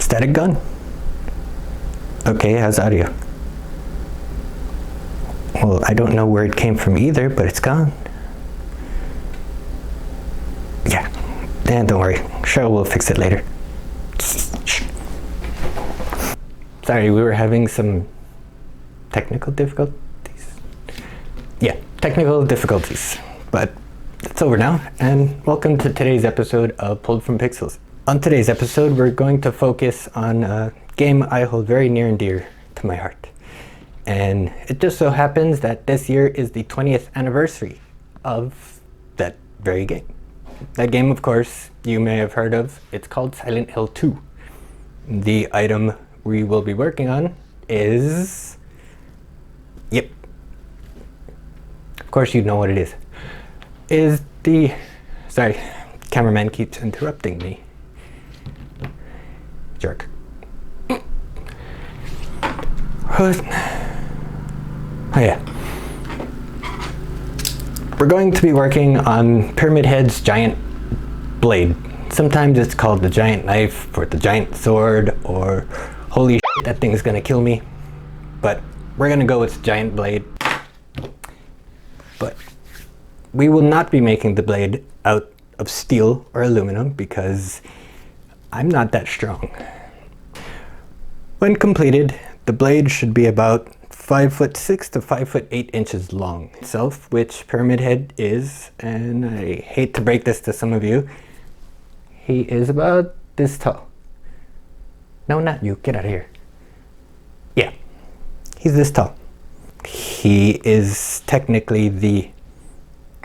Static gun? Okay, how's audio? Well, I don't know where it came from either, but it's gone. Yeah, and don't worry, sure, we'll fix it later. Sorry, we were having some technical difficulties. Yeah, technical difficulties, but it's over now, and welcome to today's episode of Pulled from Pixels. On today's episode, we're going to focus on a game I hold very near and dear to my heart. And it just so happens that this year is the 20th anniversary of that very game. That game, of course, you may have heard of. It's called Silent Hill 2. The item we will be working on is... Yep. Of course you know what it is. Is the... Sorry, cameraman keeps interrupting me. Jerk. Oh yeah. We're going to be working on Pyramid Head's giant blade. Sometimes it's called the giant knife or the giant sword or holy shit, that thing's gonna kill me. But we're gonna go with giant blade. But we will not be making the blade out of steel or aluminum because I'm not that strong. When completed, the blade should be about 5'6" to 5'8" inches long itself, which Pyramid Head is, and I hate to break this to some of you, he is about this tall. No, not you, get out of here. Yeah, he's this tall. He is technically the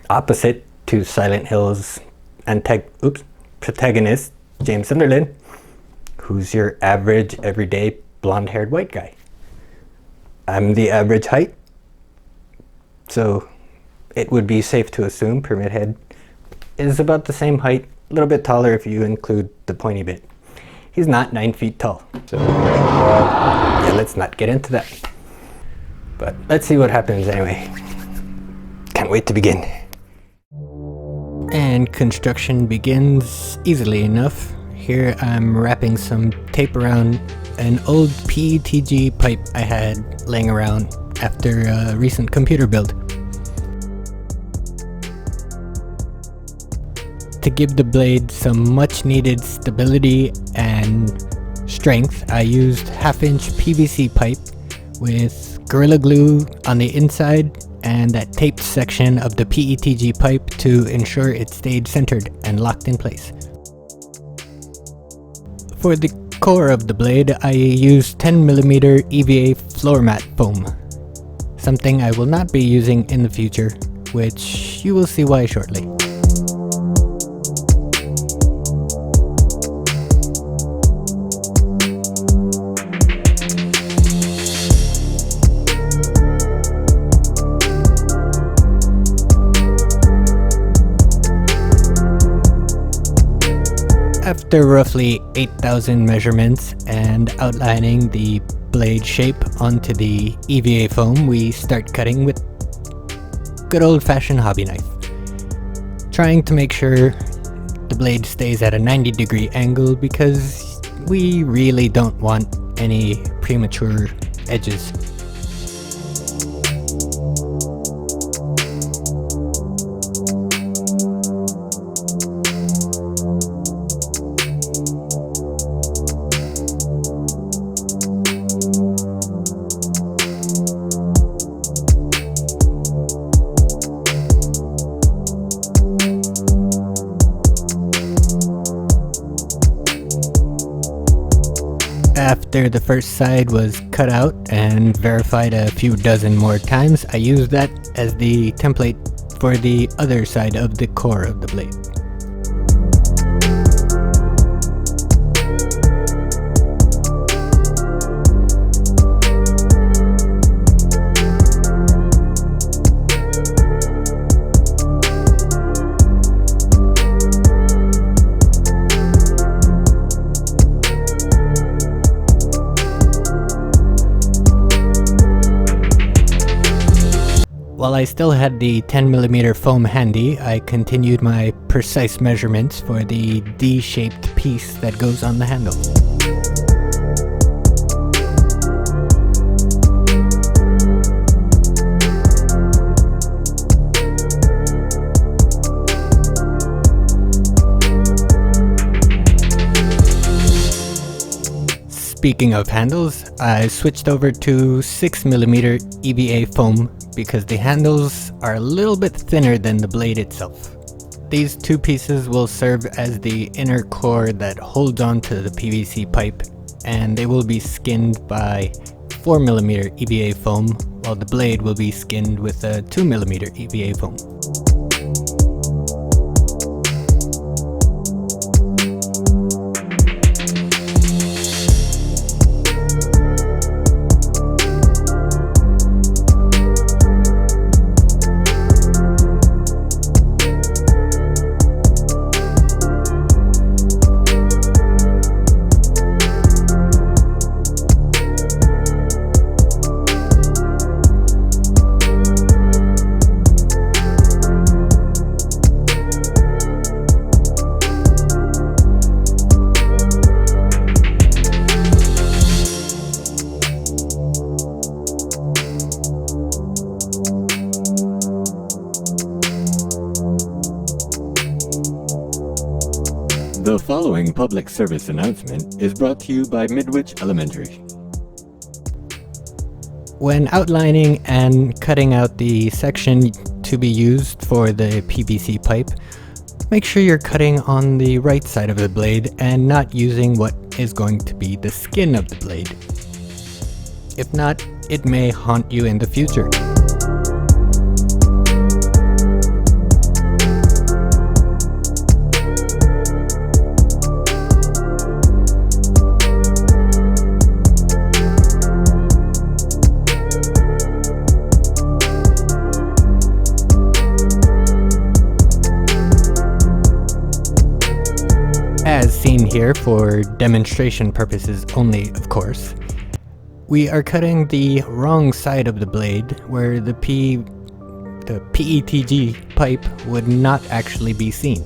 opposite to Silent Hill's protagonist, James Sunderland, who's your average, everyday, blonde-haired white guy. I'm the average height, so it would be safe to assume Pyramid Head is about the same height, a little bit taller if you include the pointy bit. He's not 9 feet tall, so yeah, let's not get into that. But let's see what happens anyway. Can't wait to begin. And construction begins easily enough. Here I'm wrapping some tape around an old PETG pipe I had laying around after a recent computer build. To give the blade some much needed stability and strength, I used 1/2-inch PVC pipe with Gorilla Glue on the inside and that taped section of the PETG pipe to ensure it stayed centered and locked in place. For the core of the blade, I used 10mm EVA floor mat foam, something I will not be using in the future, which you will see why shortly. After roughly 8,000 measurements and outlining the blade shape onto the EVA foam, we start cutting with good old-fashioned hobby knife. Trying to make sure the blade stays at a 90-degree angle because we really don't want any premature edges. After the first side was cut out and verified a few dozen more times, I used that as the template for the other side of the core of the blade. While I still had the 10mm foam handy, I continued my precise measurements for the D-shaped piece that goes on the handle. Speaking of handles, I switched over to 6mm EVA foam because the handles are a little bit thinner than the blade itself. These two pieces will serve as the inner core that holds on to the PVC pipe, and they will be skinned by 4mm EVA foam, while the blade will be skinned with a 2mm EVA foam. The following public service announcement is brought to you by Midwich Elementary. When outlining and cutting out the section to be used for the PVC pipe, make sure you're cutting on the right side of the blade and not using what is going to be the skin of the blade. If not, it may haunt you in the future. As seen here for demonstration purposes only, of course, we are cutting the wrong side of the blade where the PETG pipe would not actually be seen.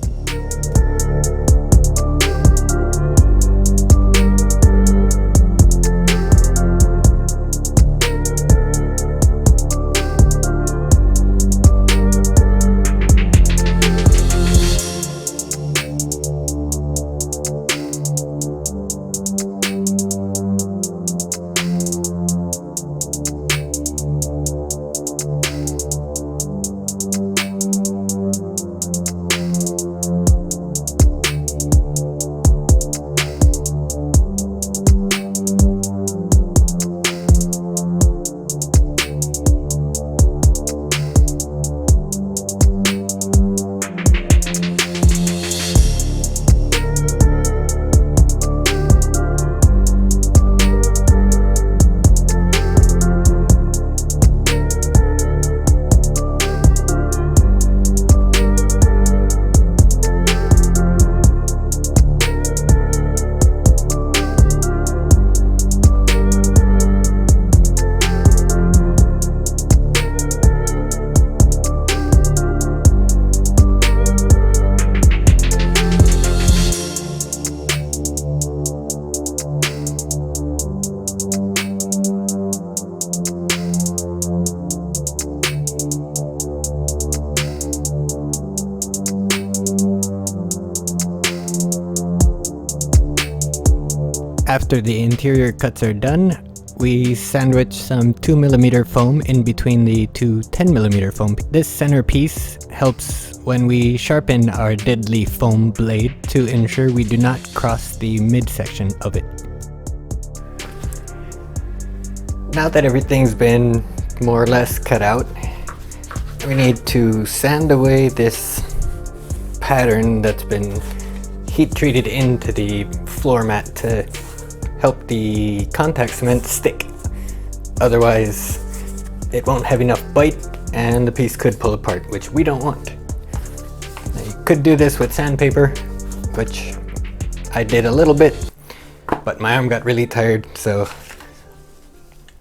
After the interior cuts are done, we sandwich some 2mm foam in between the two 10mm foam. This center piece helps when we sharpen our deadly foam blade to ensure we do not cross the midsection of it. Now that everything's been more or less cut out, we need to sand away this pattern that's been heat treated into the floor mat to help the contact cement stick. Otherwise, it won't have enough bite and the piece could pull apart, which we don't want. Now, you could do this with sandpaper, which I did a little bit, but my arm got really tired, so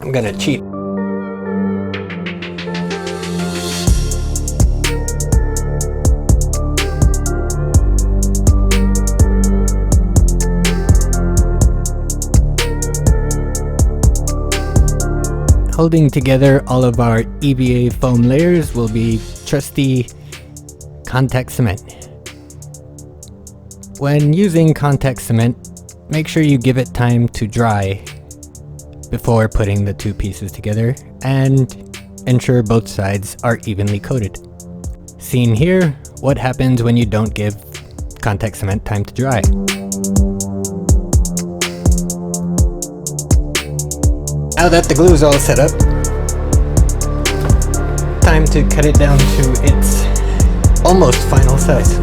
I'm gonna cheat. Holding together all of our EVA foam layers will be trusty contact cement. When using contact cement, make sure you give it time to dry before putting the two pieces together, and ensure both sides are evenly coated. Seen here, what happens when you don't give contact cement time to dry. Now that the glue is all set up, time to cut it down to its almost final size.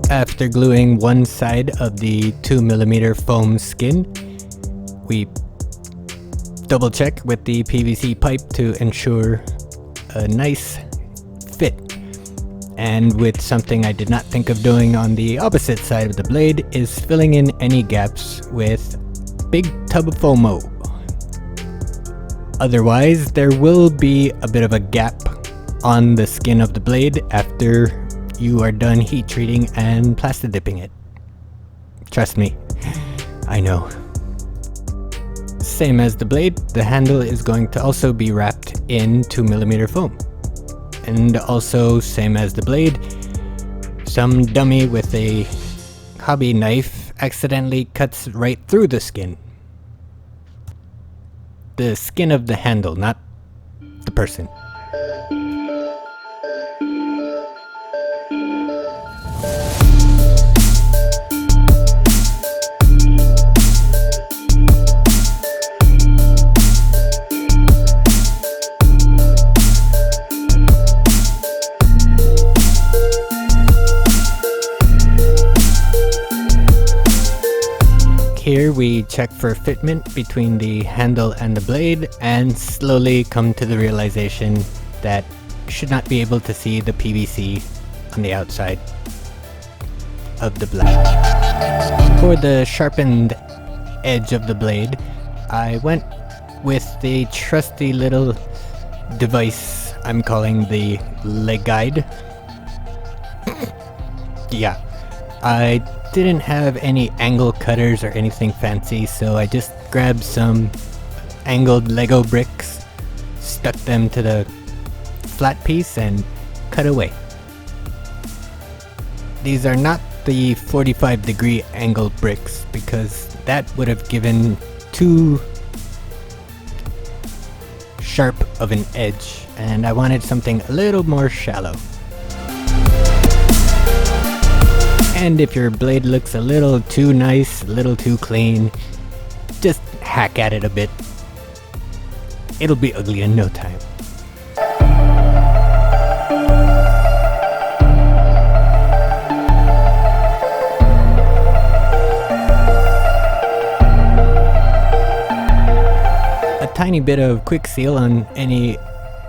After gluing one side of the 2mm foam skin, we double check with the PVC pipe to ensure a nice fit. And with something I did not think of doing on the opposite side of the blade is filling in any gaps with big tub of foamo. Otherwise, there will be a bit of a gap on the skin of the blade after you are done heat treating and plastic dipping it. Trust me, I know. Same as the blade, the handle is going to also be wrapped in 2mm foam. And also, same as the blade, some dummy with a hobby knife accidentally cuts right through the skin. The skin of the handle, not the person. Here we check for fitment between the handle and the blade and slowly come to the realization that you should not be able to see the PVC on the outside of the blade. For the sharpened edge of the blade, I went with the trusty little device I'm calling the leg guide. Yeah, I didn't have any angle cutters or anything fancy, so I just grabbed some angled Lego bricks, stuck them to the flat piece, and cut away. These are not the 45-degree angled bricks because that would have given too sharp of an edge, and I wanted something a little more shallow. And if your blade looks a little too nice, a little too clean, just hack at it a bit. It'll be ugly in no time. A tiny bit of quick seal on any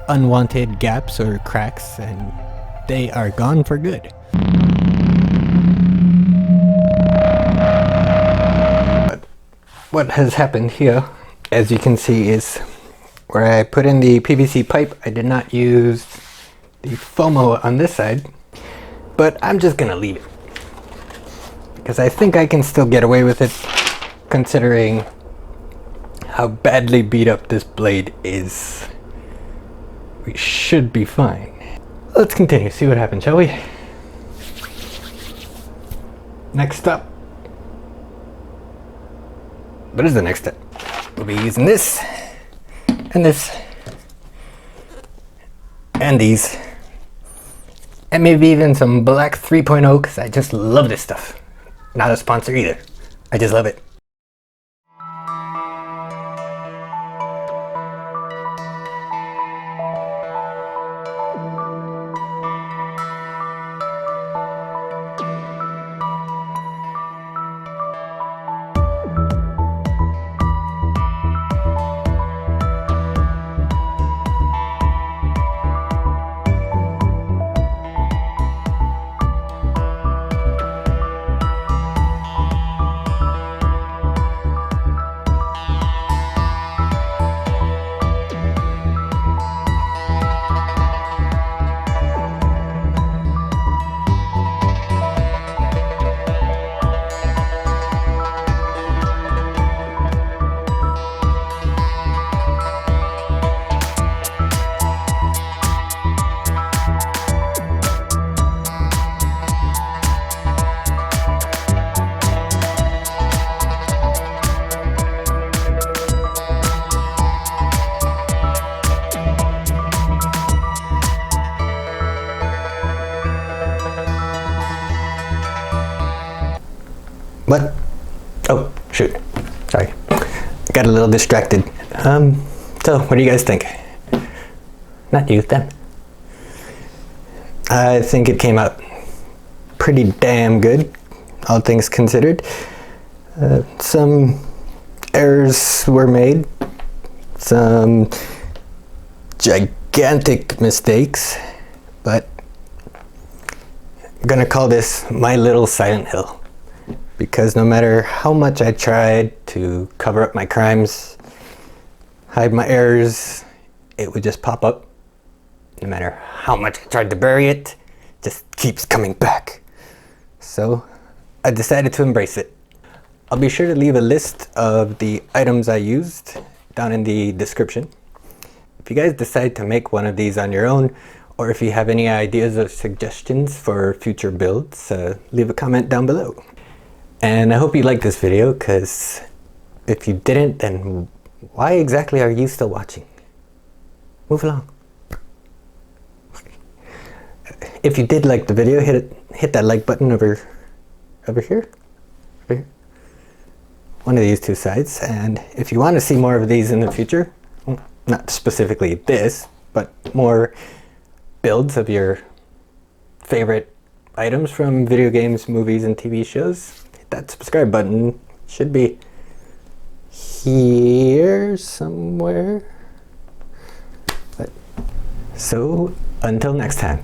unwanted gaps or cracks, and they are gone for good. What has happened here, as you can see, is where I put in the PVC pipe, I did not use the FOMO on this side, but I'm just gonna leave it because I think I can still get away with it considering how badly beat up this blade is. We should be fine. Let's continue, see what happens, shall we? Next up. What is the next step? We'll be using this, and this, and these, and maybe even some black 3.0 because I just love this stuff. Not a sponsor either. I just love it. But, oh, shoot. Sorry. Got a little distracted. So, what do you guys think? Not you, them. I think it came out pretty damn good, all things considered. Some errors were made, some gigantic mistakes, but I'm gonna call this my little Silent Hill, because no matter how much I tried to cover up my crimes, hide my errors, it would just pop up. No matter how much I tried to bury it, it just keeps coming back. So I decided to embrace it. I'll be sure to leave a list of the items I used down in the description. If you guys decide to make one of these on your own, or if you have any ideas or suggestions for future builds, leave a comment down below. And I hope you liked this video, because if you didn't, then why exactly are you still watching? Move along. If you did like the video, hit that like button over here. One of these two sides. And if you want to see more of these in the future, well, not specifically this, but more builds of your favorite items from video games, movies, and TV shows, hit that subscribe button. It should be here somewhere. So until next time.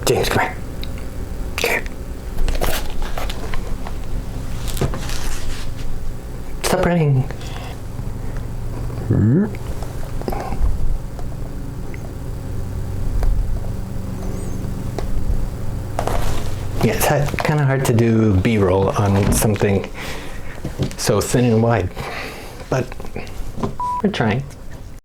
James, come here. Okay. Stop running. Yeah, it's kind of hard to do B-roll on something so thin and wide, but we're trying.